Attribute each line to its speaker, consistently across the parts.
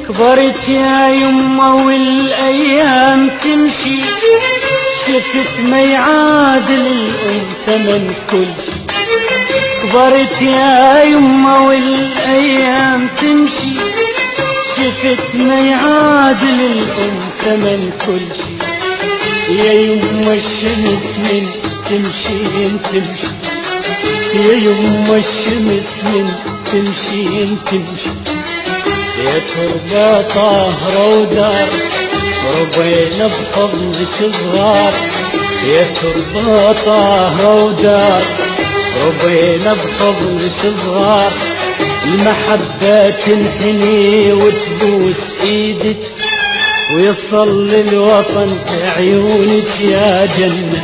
Speaker 1: كبرت يا يمه والايام تمشي، شفت ما يعادل الام ثمن كل شي. كبرت يا يمه والايام تمشي، شفت ما يعادل الام ثمن كل شي. يا يمه الشمس من تمشي تمشي، يا يمه الشمس من تمشي تمشي. يا تربة طاهرة ودار ربينا بحضنك صغار، يا تربة طاهرة ودار ربينا بحضنك صغار. المحبة تنحني وتبوس ايدك، ويصل الوطن بعيونك يا جنة.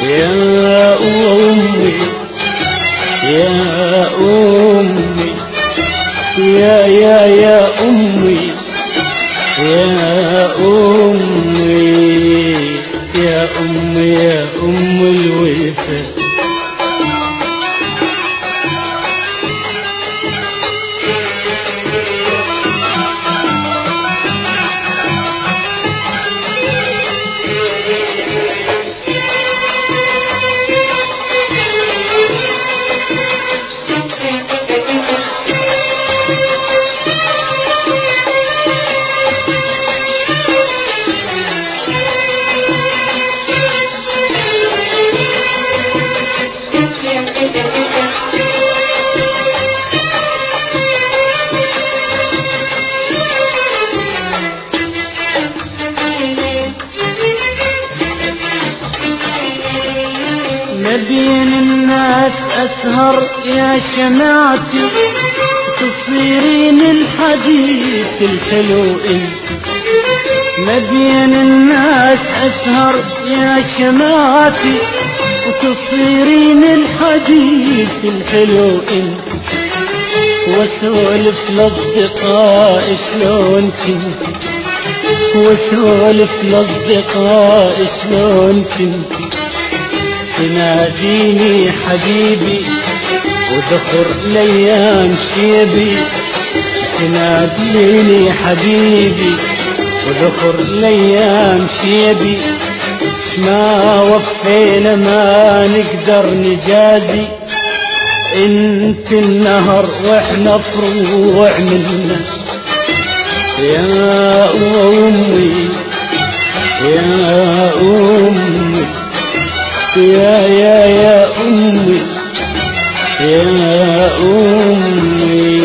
Speaker 1: يا أمي يا أمي يا أمي يا أمي يا أمي يا أم الوفا. بين الناس أسهر يا شمعتي، تصيرين الحديث الحلو انت. ما بين الناس أسهر يا شمعتي، وتصيرين الحديث الحلو انت. واسولف لأصدقائي شلون كنتي، واسولف لأصدقائي شلون كنتي. تناديني حبيبي وذخر الايام شيبي، تناديني حبيبي وذخر الايام شيبي. شما وفينا ما نقدر نجازي، انت النهر واحنا فروع منا. يا امي يا امي يا أمي يا أمي